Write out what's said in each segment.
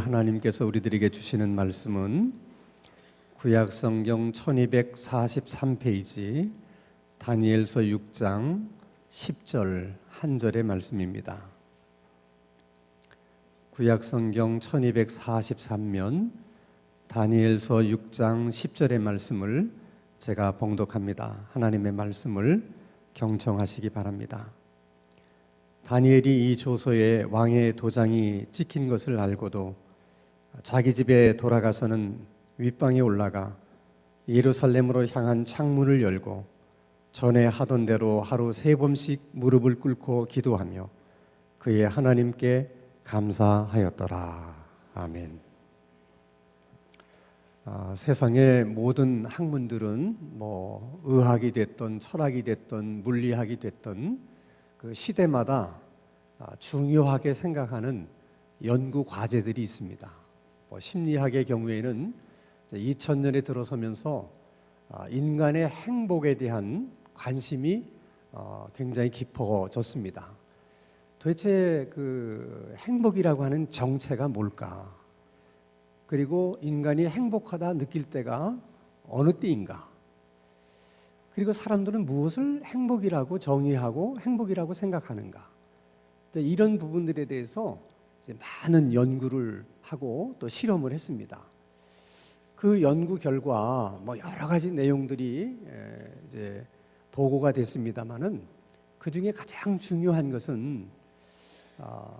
오늘 하나님께서 우리들에게 주시는 말씀은 구약성경 1243페이지 다니엘서 6장 10절 한 절의 말씀입니다. 구약성경 1243면 다니엘서 6장 10절의 말씀을 제가 봉독합니다. 하나님의 말씀을 경청하시기 바랍니다. 다니엘이 이 조서에 왕의 도장이 찍힌 것을 알고도 자기 집에 돌아가서는 윗방에 올라가 예루살렘으로 향한 창문을 열고 전에 하던 대로 하루 3번씩 무릎을 꿇고 기도하며 그의 하나님께 감사하였더라. 아멘. 세상의 모든 학문들은 의학이 됐든 철학이 됐든 물리학이 됐든 그 시대마다 중요하게 생각하는 연구 과제들이 있습니다. 심리학의 경우에는 2000년에 들어서면서 인간의 행복에 대한 관심이 굉장히 깊어졌습니다. 도대체 그 행복이라고 하는 정체가 뭘까? 그리고 인간이 행복하다 느낄 때가 어느 때인가? 그리고 사람들은 무엇을 행복이라고 정의하고 행복이라고 생각하는가? 이런 부분들에 대해서 이제 많은 연구를 하고 또 실험을 했습니다. 그 연구 결과 여러 가지 내용들이 이제 보고가 됐습니다만은 그 중에 가장 중요한 것은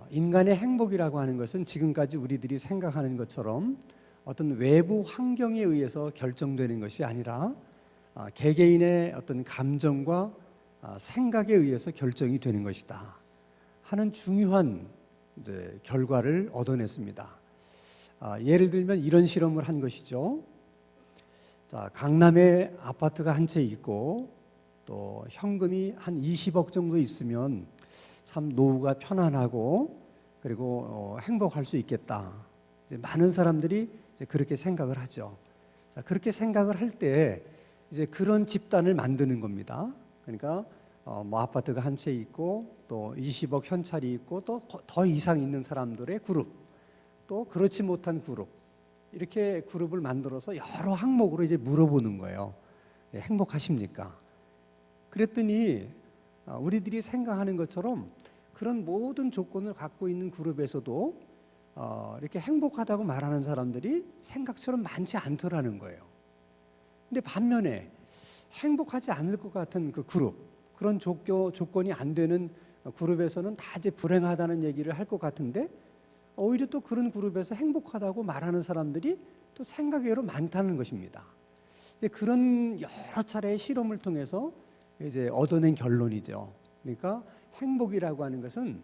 인간의 행복이라고 하는 것은 지금까지 우리들이 생각하는 것처럼 어떤 외부 환경에 의해서 결정되는 것이 아니라 개개인의 어떤 감정과 생각에 의해서 결정이 되는 것이다 하는 중요한 이제 결과를 얻어냈습니다. 예를 들면 이런 실험을 한 것이죠. 강남에 아파트가 한 채 있고 또 현금이 한 20억 정도 있으면 참 노후가 편안하고 그리고 행복할 수 있겠다. 이제 많은 사람들이 이제 그렇게 생각을 하죠. 그렇게 생각을 할 때 이제 그런 집단을 만드는 겁니다. 그러니까 아파트가 한 채 있고 또 20억 현찰이 있고 또 더 이상 있는 사람들의 그룹, 또 그렇지 못한 그룹, 이렇게 그룹을 만들어서 여러 항목으로 이제 물어보는 거예요. 행복하십니까? 그랬더니 우리들이 생각하는 것처럼 그런 모든 조건을 갖고 있는 그룹에서도 이렇게 행복하다고 말하는 사람들이 생각처럼 많지 않더라는 거예요. 근데 반면에 행복하지 않을 것 같은 그 그룹, 그런 조건이 안 되는 그룹에서는 다 이제 불행하다는 얘기를 할 것 같은데 오히려 또 그런 그룹에서 행복하다고 말하는 사람들이 또 생각외로 많다는 것입니다. 이제 그런 여러 차례의 실험을 통해서 이제 얻어낸 결론이죠. 그러니까 행복이라고 하는 것은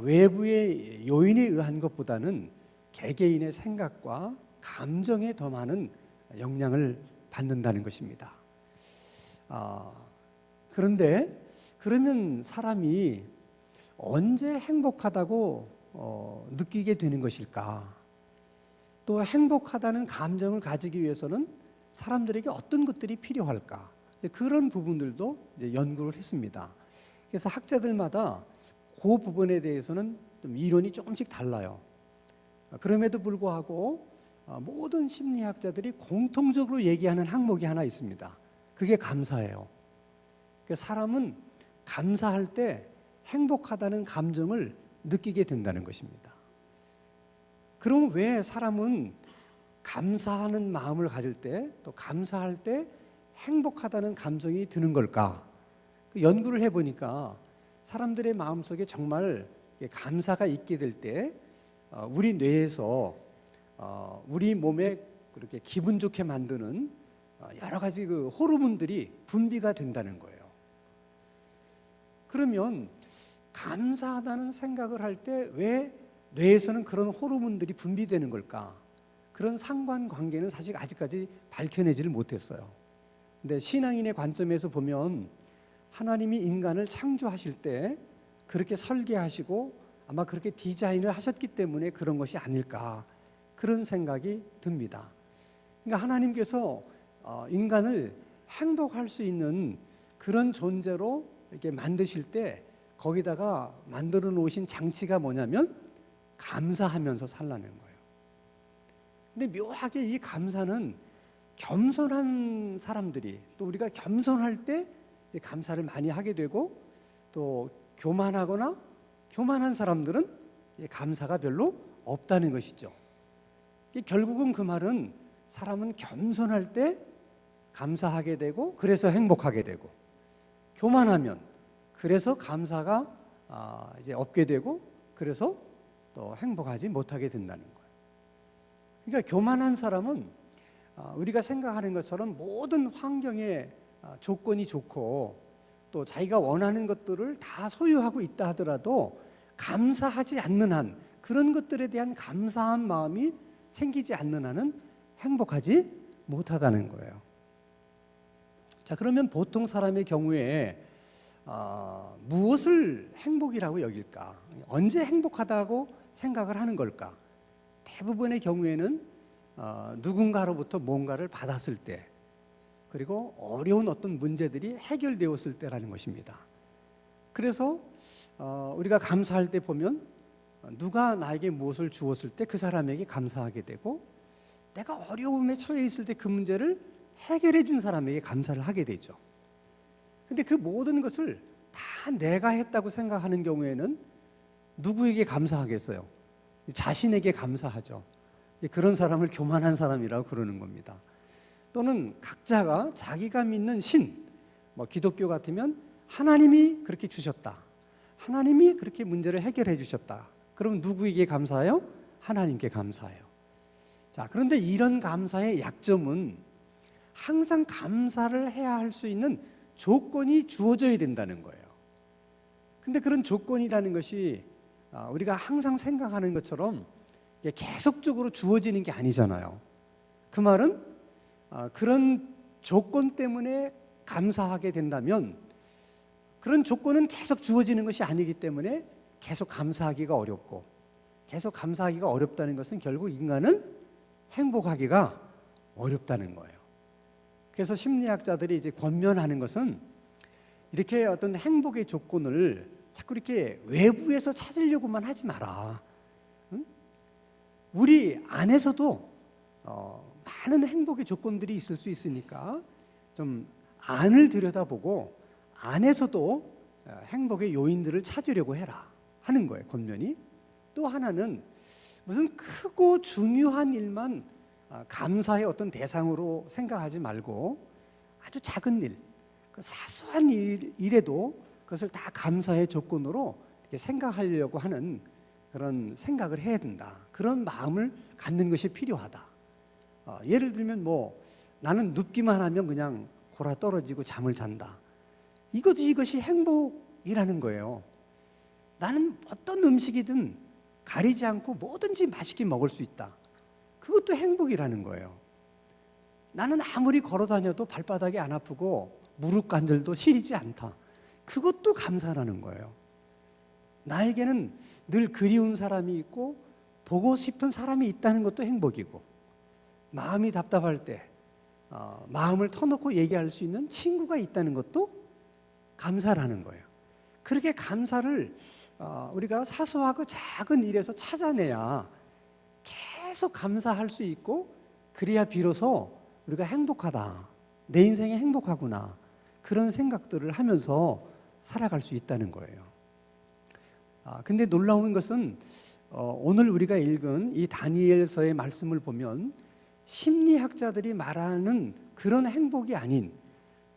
외부의 요인에 의한 것보다는 개개인의 생각과 감정에 더 많은 영향을 받는다는 것입니다. 그런데 그러면 사람이 언제 행복하다고 느끼게 되는 것일까? 또 행복하다는 감정을 가지기 위해서는 사람들에게 어떤 것들이 필요할까? 그런 부분들도 이제 연구를 했습니다. 그래서 학자들마다 그 부분에 대해서는 좀 이론이 조금씩 달라요. 그럼에도 불구하고 모든 심리학자들이 공통적으로 얘기하는 항목이 하나 있습니다. 그게 감사예요. 사람은 감사할 때 행복하다는 감정을 느끼게 된다는 것입니다. 그럼 왜 사람은 감사하는 마음을 가질 때 또 감사할 때 행복하다는 감정이 드는 걸까? 연구를 해보니까 사람들의 마음속에 정말 감사가 있게 될 때 우리 뇌에서 우리 몸에 그렇게 기분 좋게 만드는 여러 가지 그 호르몬들이 분비가 된다는 거예요. 그러면 감사하다는 생각을 할 때 왜 뇌에서는 그런 호르몬들이 분비되는 걸까? 그런 상관관계는 사실 아직까지 밝혀내지를 못했어요. 근데 신앙인의 관점에서 보면 하나님이 인간을 창조하실 때 그렇게 설계하시고 아마 그렇게 디자인을 하셨기 때문에 그런 것이 아닐까, 그런 생각이 듭니다. 그러니까 하나님께서 인간을 행복할 수 있는 그런 존재로 이렇게 만드실 때 거기다가 만들어 놓으신 장치가 뭐냐면 감사하면서 살라는 거예요. 근데 묘하게 이 감사는 겸손한 사람들이, 또 우리가 겸손할 때 감사를 많이 하게 되고, 또 교만하거나 교만한 사람들은 감사가 별로 없다는 것이죠. 결국은 그 말은 사람은 겸손할 때 감사하게 되고, 그래서 행복하게 되고, 교만하면 그래서 감사가 이제 없게 되고, 그래서 또 행복하지 못하게 된다는 거예요. 그러니까 교만한 사람은 우리가 생각하는 것처럼 모든 환경에 조건이 좋고, 또 자기가 원하는 것들을 다 소유하고 있다 하더라도 감사하지 않는 한, 그런 것들에 대한 감사한 마음이 생기지 않는 한은 행복하지 못하다는 거예요. 자, 그러면 보통 사람의 경우에 무엇을 행복이라고 여길까? 언제 행복하다고 생각을 하는 걸까? 대부분의 경우에는 누군가로부터 뭔가를 받았을 때, 그리고 어려운 어떤 문제들이 해결되었을 때라는 것입니다. 그래서 우리가 감사할 때 보면 누가 나에게 무엇을 주었을 때 그 사람에게 감사하게 되고, 내가 어려움에 처해 있을 때 그 문제를 해결해 준 사람에게 감사를 하게 되죠. 근데 그 모든 것을 다 내가 했다고 생각하는 경우에는 누구에게 감사하겠어요? 자신에게 감사하죠. 그런 사람을 교만한 사람이라고 그러는 겁니다. 또는 각자가 자기가 믿는 신, 기독교 같으면 하나님이 그렇게 주셨다, 하나님이 그렇게 문제를 해결해 주셨다. 그럼 누구에게 감사해요? 하나님께 감사해요. 자, 그런데 이런 감사의 약점은 항상 감사를 해야 할 수 있는 조건이 주어져야 된다는 거예요. 근데 그런 조건이라는 것이 우리가 항상 생각하는 것처럼 계속적으로 주어지는 게 아니잖아요. 그 말은 그런 조건 때문에 감사하게 된다면, 그런 조건은 계속 주어지는 것이 아니기 때문에 계속 감사하기가 어렵고, 계속 감사하기가 어렵다는 것은 결국 인간은 행복하기가 어렵다는 거예요. 그래서 심리학자들이 이제 권면하는 것은, 이렇게 어떤 행복의 조건을 자꾸 이렇게 외부에서 찾으려고만 하지 마라. 응? 우리 안에서도 많은 행복의 조건들이 있을 수 있으니까 좀 안을 들여다보고 안에서도 행복의 요인들을 찾으려고 해라 하는 거예요, 권면이. 또 하나는 무슨 크고 중요한 일만 감사의 어떤 대상으로 생각하지 말고, 아주 작은 일, 그 사소한 일에도 그것을 다 감사의 조건으로 이렇게 생각하려고 하는 그런 생각을 해야 된다. 그런 마음을 갖는 것이 필요하다. 예를 들면 나는 눕기만 하면 그냥 골아 떨어지고 잠을 잔다. 이것이 행복이라는 거예요. 나는 어떤 음식이든 가리지 않고 뭐든지 맛있게 먹을 수 있다. 그것도 행복이라는 거예요. 나는 아무리 걸어 다녀도 발바닥이 안 아프고 무릎 관절도 시리지 않다. 그것도 감사라는 거예요. 나에게는 늘 그리운 사람이 있고 보고 싶은 사람이 있다는 것도 행복이고, 마음이 답답할 때 마음을 터놓고 얘기할 수 있는 친구가 있다는 것도 감사라는 거예요. 그렇게 감사를 우리가 사소하고 작은 일에서 찾아내야 계속 감사할 수 있고, 그래야 비로소 우리가 행복하다, 내 인생이 행복하구나, 그런 생각들을 하면서 살아갈 수 있다는 거예요. 근데 놀라운 것은 오늘 우리가 읽은 이 다니엘서의 말씀을 보면 심리학자들이 말하는 그런 행복이 아닌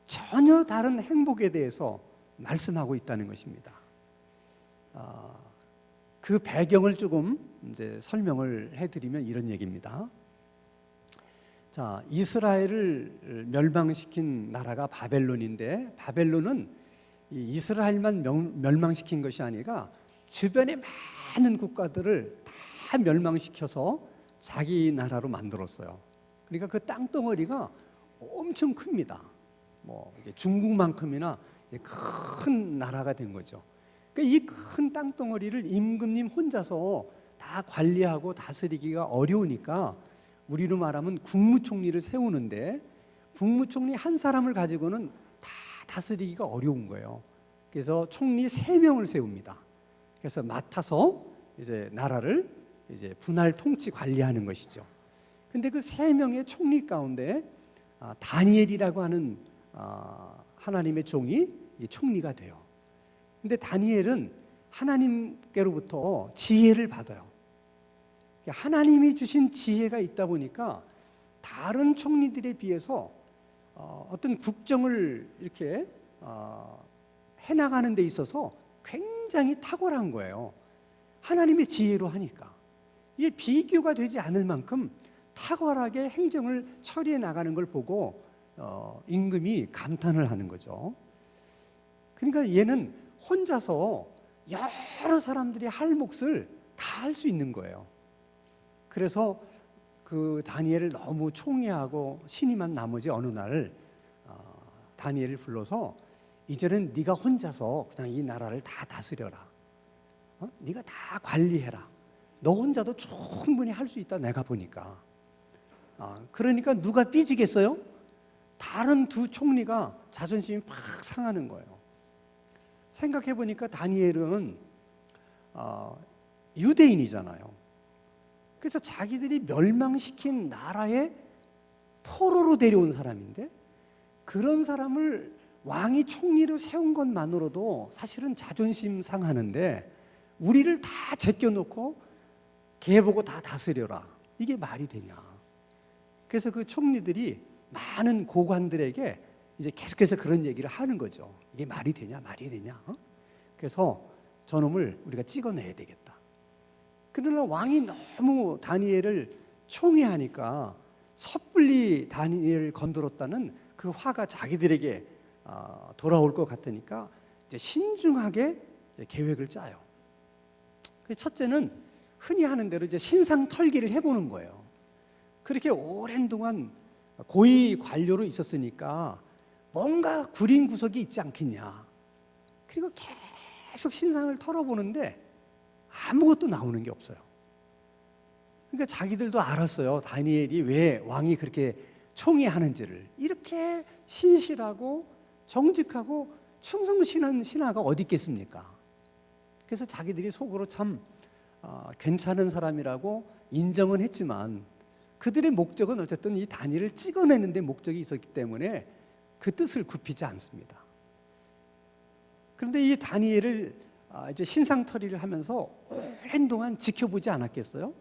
전혀 다른 행복에 대해서 말씀하고 있다는 것입니다. 그 배경을 조금 이제 설명을 해드리면 이런 얘기입니다. 자, 이스라엘을 멸망시킨 나라가 바벨론인데, 바벨론은 이스라엘만 멸망시킨 것이 아니라 주변의 많은 국가들을 다 멸망시켜서 자기 나라로 만들었어요. 그러니까 그 땅덩어리가 엄청 큽니다. 중국만큼이나 큰 나라가 된 거죠. 이 큰 땅덩어리를 임금님 혼자서 다 관리하고 다스리기가 어려우니까 우리로 말하면 국무총리를 세우는데, 국무총리 한 사람을 가지고는 다 다스리기가 어려운 거예요. 그래서 총리 3명을 세웁니다. 그래서 맡아서 이제 나라를 이제 분할 통치 관리하는 것이죠. 근데 그 세 명의 총리 가운데 다니엘이라고 하는 하나님의 종이 총리가 돼요. 근데 다니엘은 하나님께로부터 지혜를 받아요. 하나님이 주신 지혜가 있다 보니까 다른 총리들에 비해서 어떤 국정을 이렇게 해나가는 데 있어서 굉장히 탁월한 거예요. 하나님의 지혜로 하니까. 이게 비교가 되지 않을 만큼 탁월하게 행정을 처리해 나가는 걸 보고 임금이 감탄을 하는 거죠. 그러니까 얘는 혼자서 여러 사람들이 할 몫을 다 할 수 있는 거예요. 그래서 그 다니엘을 너무 총애하고 신임한 나머지 어느 날 다니엘을 불러서 이제는 네가 혼자서 그냥 이 나라를 다 다스려라. 네가 다 관리해라. 너 혼자도 충분히 할 수 있다 내가 보니까. 그러니까 누가 삐지겠어요? 다른 두 총리가 자존심이 팍 상하는 거예요. 생각해 보니까 다니엘은 유대인이잖아요. 그래서 자기들이 멸망시킨 나라의 포로로 데려온 사람인데 그런 사람을 왕이 총리로 세운 것만으로도 사실은 자존심 상하는데 우리를 다 제껴놓고 걔 보고 다 다스려라. 이게 말이 되냐. 그래서 그 총리들이 많은 고관들에게 이제 계속해서 그런 얘기를 하는 거죠. 이게 말이 되냐, 말이 되냐. 그래서 저놈을 우리가 찍어내야 되겠다. 그러나 왕이 너무 다니엘을 총애하니까 섣불리 다니엘을 건드렸다는 그 화가 자기들에게 돌아올 것 같으니까 이제 신중하게 계획을 짜요. 첫째는 흔히 하는 대로 이제 신상 털기를 해보는 거예요. 그렇게 오랜 동안 고위 관료로 있었으니까 뭔가 구린 구석이 있지 않겠냐. 그리고 계속 신상을 털어보는데 아무것도 나오는 게 없어요. 그러니까 자기들도 알았어요. 다니엘이 왜 왕이 그렇게 총애하는지를. 이렇게 신실하고 정직하고 충성심한 신하가 어디 있겠습니까? 그래서 자기들이 속으로 참 괜찮은 사람이라고 인정은 했지만 그들의 목적은 어쨌든 이 다니엘을 찍어내는 데 목적이 있었기 때문에 그 뜻을 굽히지 않습니다. 그런데 이 다니엘을 이제 신상털이를 하면서 오랜 동안 지켜보지 않았겠어요?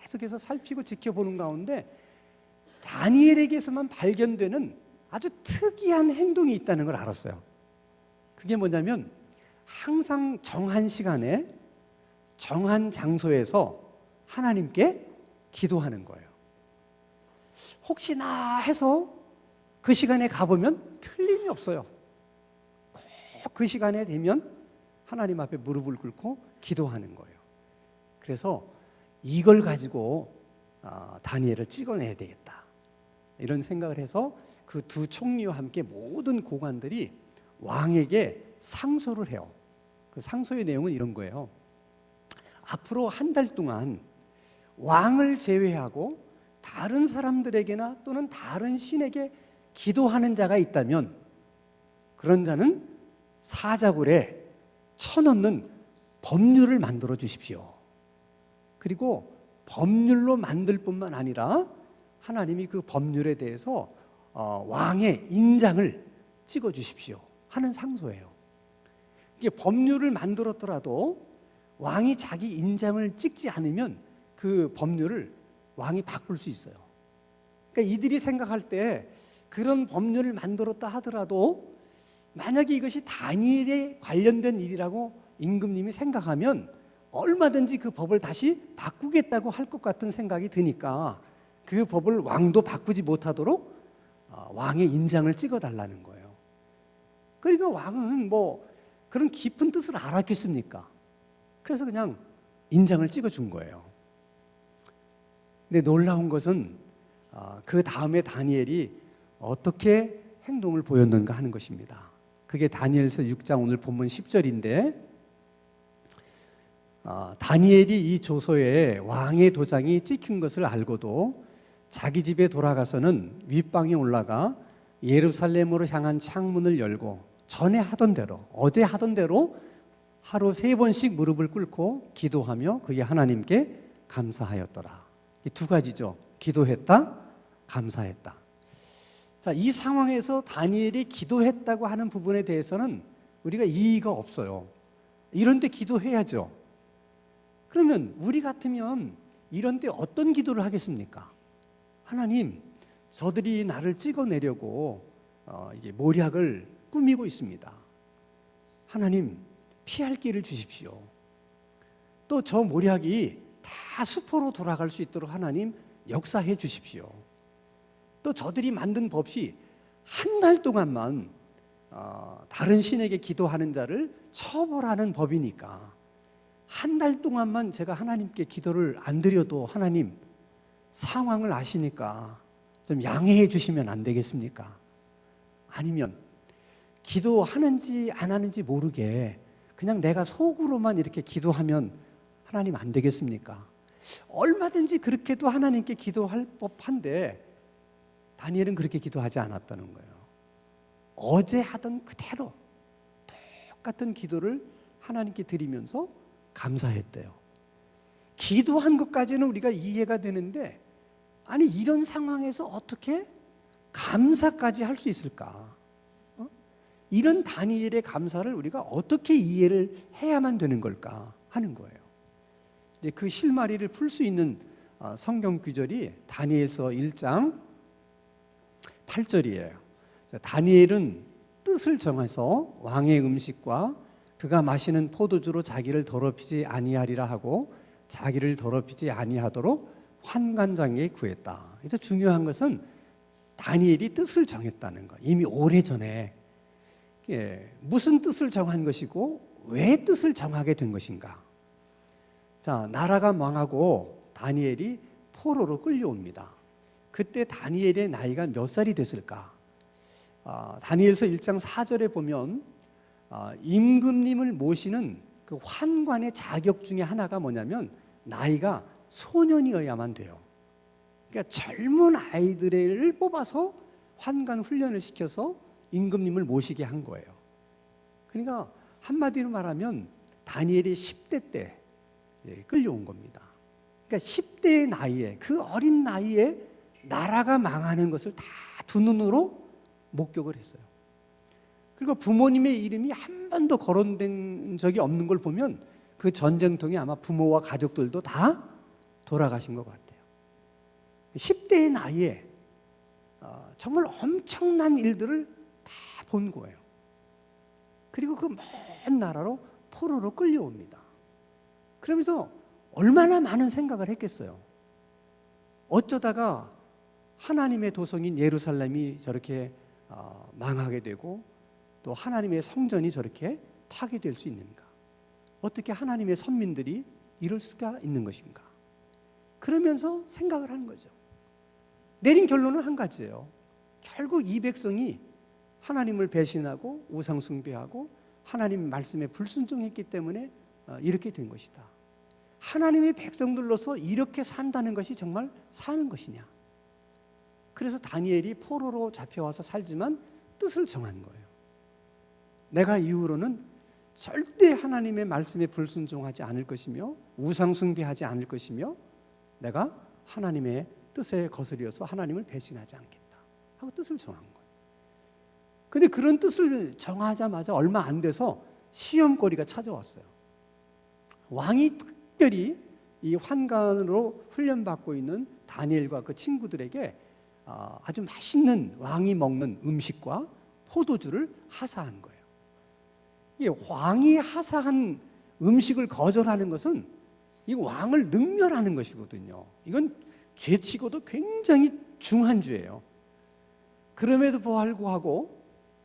계속해서 살피고 지켜보는 가운데 다니엘에게서만 발견되는 아주 특이한 행동이 있다는 걸 알았어요. 그게 뭐냐면 항상 정한 시간에 정한 장소에서 하나님께 기도하는 거예요. 혹시나 해서 그 시간에 가보면 틀림이 없어요. 꼭 그 시간에 되면 하나님 앞에 무릎을 꿇고 기도하는 거예요. 그래서 이걸 가지고 다니엘을 찍어내야 되겠다. 이런 생각을 해서 그 두 총리와 함께 모든 고관들이 왕에게 상소를 해요. 그 상소의 내용은 이런 거예요. 앞으로 한 달 동안 왕을 제외하고 다른 사람들에게나 또는 다른 신에게 기도하는 자가 있다면 그런 자는 사자굴에 쳐넣는 법률을 만들어 주십시오. 그리고 법률로 만들 뿐만 아니라 하나님이 그 법률에 대해서 왕의 인장을 찍어 주십시오 하는 상소예요. 이게 법률을 만들었더라도 왕이 자기 인장을 찍지 않으면 그 법률을 왕이 바꿀 수 있어요. 그러니까 이들이 생각할 때 그런 법률을 만들었다 하더라도 만약에 이것이 다니엘에 관련된 일이라고 임금님이 생각하면 얼마든지 그 법을 다시 바꾸겠다고 할 것 같은 생각이 드니까 그 법을 왕도 바꾸지 못하도록 왕의 인장을 찍어달라는 거예요. 그러니까 왕은 뭐 그런 깊은 뜻을 알았겠습니까? 그래서 그냥 인장을 찍어준 거예요. 근데 놀라운 것은 그 다음에 다니엘이 어떻게 행동을 보였는가 하는 것입니다. 그게 다니엘서 6장 오늘 본문 10절인데 다니엘이 이 조서에 왕의 도장이 찍힌 것을 알고도 자기 집에 돌아가서는 윗방에 올라가 예루살렘으로 향한 창문을 열고 전에 하던 대로 어제 하던 대로 하루 3번씩 무릎을 꿇고 기도하며 그의 하나님께 감사하였더라. 이 두 가지죠. 기도했다, 감사했다. 자, 이 상황에서 다니엘이 기도했다고 하는 부분에 대해서는 우리가 이의가 없어요. 이런 때 기도해야죠. 그러면 우리 같으면 이런 때 어떤 기도를 하겠습니까? 하나님, 저들이 나를 찍어내려고 이게 모략을 꾸미고 있습니다. 하나님, 피할 길을 주십시오. 또 저 모략이 다 수포로 돌아갈 수 있도록 하나님 역사해 주십시오. 또 저들이 만든 법이 한 달 동안만 다른 신에게 기도하는 자를 처벌하는 법이니까 한 달 동안만 제가 하나님께 기도를 안 드려도 하나님 상황을 아시니까 좀 양해해 주시면 안 되겠습니까? 아니면 기도하는지 안 하는지 모르게 그냥 내가 속으로만 이렇게 기도하면 하나님 안 되겠습니까? 얼마든지 그렇게도 하나님께 기도할 법한데 다니엘은 그렇게 기도하지 않았다는 거예요. 어제 하던 그대로 똑같은 기도를 하나님께 드리면서 감사했대요. 기도한 것까지는 우리가 이해가 되는데 아니 이런 상황에서 어떻게 감사까지 할 수 있을까? 이런 다니엘의 감사를 우리가 어떻게 이해를 해야만 되는 걸까 하는 거예요. 이제 그 실마리를 풀 수 있는 성경 구절이 다니엘서 1장 8절이에요. 다니엘은 뜻을 정해서 왕의 음식과 그가 마시는 포도주로 자기를 더럽히지 아니하리라 하고 자기를 더럽히지 아니하도록 환관장에게 구했다. 그래서 중요한 것은 다니엘이 뜻을 정했다는 거. 이미 오래전에 무슨 뜻을 정한 것이고 왜 뜻을 정하게 된 것인가. 자, 나라가 망하고 다니엘이 포로로 끌려옵니다. 그때 다니엘의 나이가 몇 살이 됐을까? 다니엘서 1장 4절에 보면 임금님을 모시는 그 환관의 자격 중에 하나가 뭐냐면 나이가 소년이어야만 돼요. 그러니까 젊은 아이들을 뽑아서 환관 훈련을 시켜서 임금님을 모시게 한 거예요. 그러니까 한마디로 말하면 다니엘이 10대 때 끌려온 겁니다. 그러니까 10대의 나이에 그 어린 나이에 나라가 망하는 것을 다 두 눈으로 목격을 했어요. 그리고 부모님의 이름이 한 번도 거론된 적이 없는 걸 보면 그 전쟁통에 아마 부모와 가족들도 다 돌아가신 것 같아요. 10대의 나이에 정말 엄청난 일들을 다 본 거예요. 그리고 그 먼 나라로 포로로 끌려옵니다. 그러면서 얼마나 많은 생각을 했겠어요. 어쩌다가 하나님의 도성인 예루살렘이 저렇게 망하게 되고 또 하나님의 성전이 저렇게 파괴될 수 있는가? 어떻게 하나님의 선민들이 이럴 수가 있는 것인가? 그러면서 생각을 하는 거죠. 내린 결론은 한 가지예요. 결국 이 백성이 하나님을 배신하고 우상 숭배하고 하나님 말씀에 불순종했기 때문에 이렇게 된 것이다. 하나님의 백성들로서 이렇게 산다는 것이 정말 사는 것이냐? 그래서 다니엘이 포로로 잡혀와서 살지만 뜻을 정한 거예요. 내가 이후로는 절대 하나님의 말씀에 불순종하지 않을 것이며 우상 숭배하지 않을 것이며 내가 하나님의 뜻에 거스려서 하나님을 배신하지 않겠다 하고 뜻을 정한 거예요. 그런데 그런 뜻을 정하자마자 얼마 안 돼서 시험거리가 찾아왔어요. 왕이 특별히 이 환관으로 훈련받고 있는 다니엘과 그 친구들에게 아주 맛있는 왕이 먹는 음식과 포도주를 하사한 거예요. 이 왕이 하사한 음식을 거절하는 것은 이 왕을 능멸하는 것이거든요. 이건 죄치고도 굉장히 중한 죄예요. 그럼에도 불구하고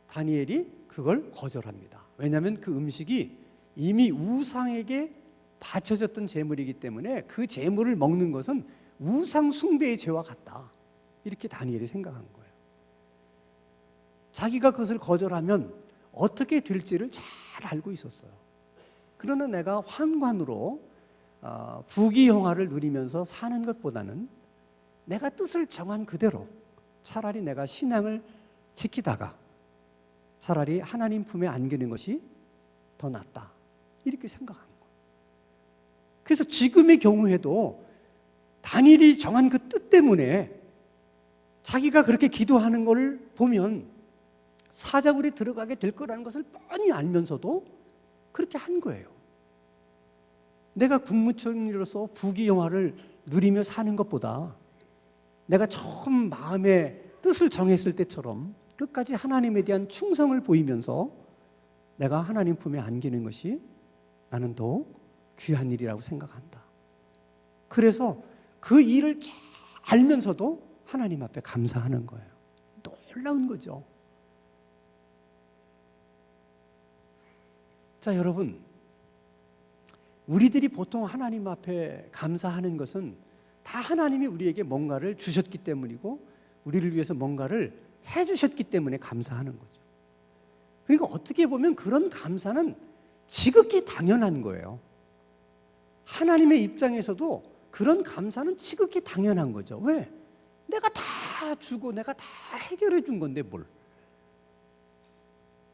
다니엘이 그걸 거절합니다. 왜냐하면 그 음식이 이미 우상에게 바쳐졌던 제물이기 때문에 그 제물을 먹는 것은 우상 숭배의 죄와 같다. 이렇게 다니엘이 생각한 거예요. 자기가 그것을 거절하면 어떻게 될지를 잘 알고 있었어요. 그러나 내가 환관으로 부귀영화를 누리면서 사는 것보다는 내가 뜻을 정한 그대로 차라리 내가 신앙을 지키다가 차라리 하나님 품에 안기는 것이 더 낫다. 이렇게 생각한 거예요. 그래서 지금의 경우에도 다니엘이 정한 그 뜻 때문에 자기가 그렇게 기도하는 걸 보면 사자굴에 들어가게 될 거라는 것을 뻔히 알면서도 그렇게 한 거예요. 내가 국무총리로서 부귀영화를 누리며 사는 것보다 내가 처음 마음에 뜻을 정했을 때처럼 끝까지 하나님에 대한 충성을 보이면서 내가 하나님 품에 안기는 것이 나는 더욱 귀한 일이라고 생각한다. 그래서 그 일을 잘 알면서도 하나님 앞에 감사하는 거예요. 놀라운 거죠. 자, 여러분, 우리들이 보통 하나님 앞에 감사하는 것은 다 하나님이 우리에게 뭔가를 주셨기 때문이고 우리를 위해서 뭔가를 해주셨기 때문에 감사하는 거죠. 그러니까 어떻게 보면 그런 감사는 지극히 당연한 거예요. 하나님의 입장에서도 그런 감사는 지극히 당연한 거죠. 왜? 내가 다 주고 내가 다 해결해 준 건데 뭘.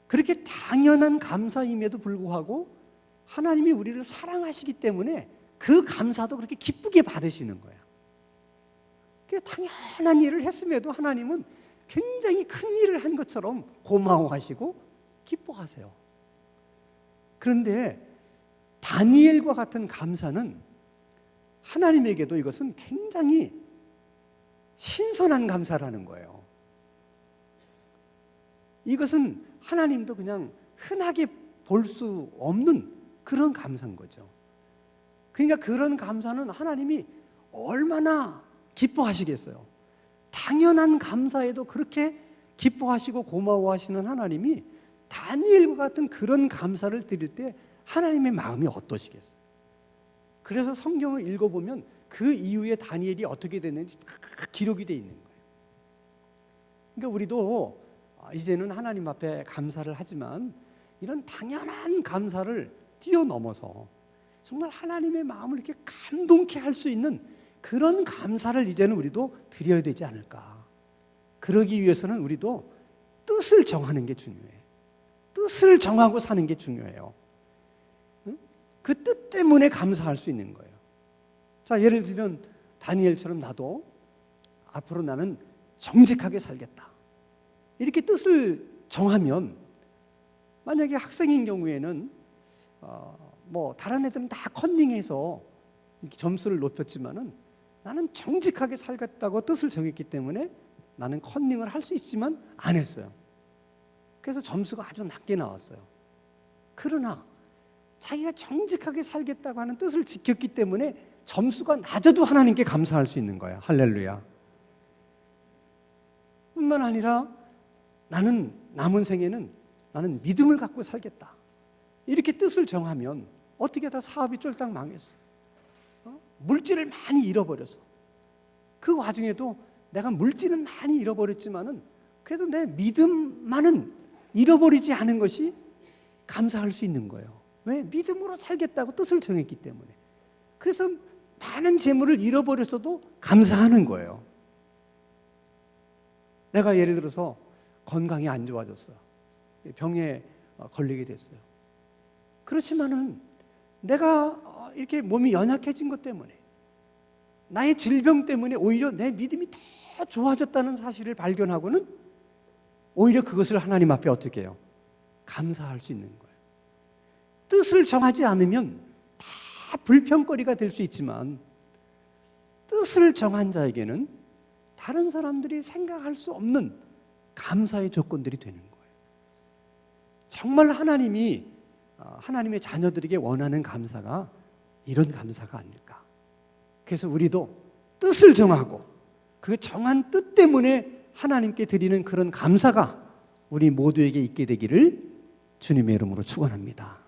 그렇게 당연한 감사임에도 불구하고 하나님이 우리를 사랑하시기 때문에 그 감사도 그렇게 기쁘게 받으시는 거예요. 당연한 일을 했음에도 하나님은 굉장히 큰 일을 한 것처럼 고마워하시고 기뻐하세요. 그런데 다니엘과 같은 감사는 하나님에게도 이것은 굉장히 신선한 감사라는 거예요. 이것은 하나님도 그냥 흔하게 볼 수 없는 그런 감사인 거죠. 그러니까 그런 감사는 하나님이 얼마나 기뻐하시겠어요. 당연한 감사에도 그렇게 기뻐하시고 고마워하시는 하나님이 다니엘과 같은 그런 감사를 드릴 때 하나님의 마음이 어떠시겠어요? 그래서 성경을 읽어보면 그 이후에 다니엘이 어떻게 됐는지 다 기록이 되어 있는 거예요. 그러니까 우리도 이제는 하나님 앞에 감사를 하지만 이런 당연한 감사를 뛰어넘어서 정말 하나님의 마음을 이렇게 감동케 할 수 있는 그런 감사를 이제는 우리도 드려야 되지 않을까. 그러기 위해서는 우리도 뜻을 정하는 게 중요해요. 뜻을 정하고 사는 게 중요해요. 그 뜻 때문에 감사할 수 있는 거예요. 자, 예를 들면 다니엘처럼 나도 앞으로 나는 정직하게 살겠다. 이렇게 뜻을 정하면 만약에 학생인 경우에는 뭐 다른 애들은 다 컨닝해서 점수를 높였지만은 나는 정직하게 살겠다고 뜻을 정했기 때문에 나는 컨닝을 할 수 있지만 안 했어요. 그래서 점수가 아주 낮게 나왔어요. 그러나 자기가 정직하게 살겠다고 하는 뜻을 지켰기 때문에 점수가 낮아도 하나님께 감사할 수 있는 거예요. 할렐루야. 뿐만 아니라 나는 남은 생에는 나는 믿음을 갖고 살겠다. 이렇게 뜻을 정하면 어떻게 다 사업이 쫄딱 망했어. 물질을 많이 잃어버렸어. 그 와중에도 내가 물질은 많이 잃어버렸지만은 그래도 내 믿음만은 잃어버리지 않은 것이 감사할 수 있는 거예요. 왜? 믿음으로 살겠다고 뜻을 정했기 때문에. 그래서 많은 재물을 잃어버렸어도 감사하는 거예요. 내가 예를 들어서 건강이 안 좋아졌어요. 병에 걸리게 됐어요. 그렇지만은 내가 이렇게 몸이 연약해진 것 때문에 나의 질병 때문에 오히려 내 믿음이 더 좋아졌다는 사실을 발견하고는 오히려 그것을 하나님 앞에 어떻게 해요? 감사할 수 있는 거예요. 뜻을 정하지 않으면 다 불평거리가 될 수 있지만 뜻을 정한 자에게는 다른 사람들이 생각할 수 없는 감사의 조건들이 되는 거예요. 정말 하나님이 하나님의 자녀들에게 원하는 감사가 이런 감사가 아닐까. 그래서 우리도 뜻을 정하고 그 정한 뜻 때문에 하나님께 드리는 그런 감사가 우리 모두에게 있게 되기를 주님의 이름으로 축원합니다.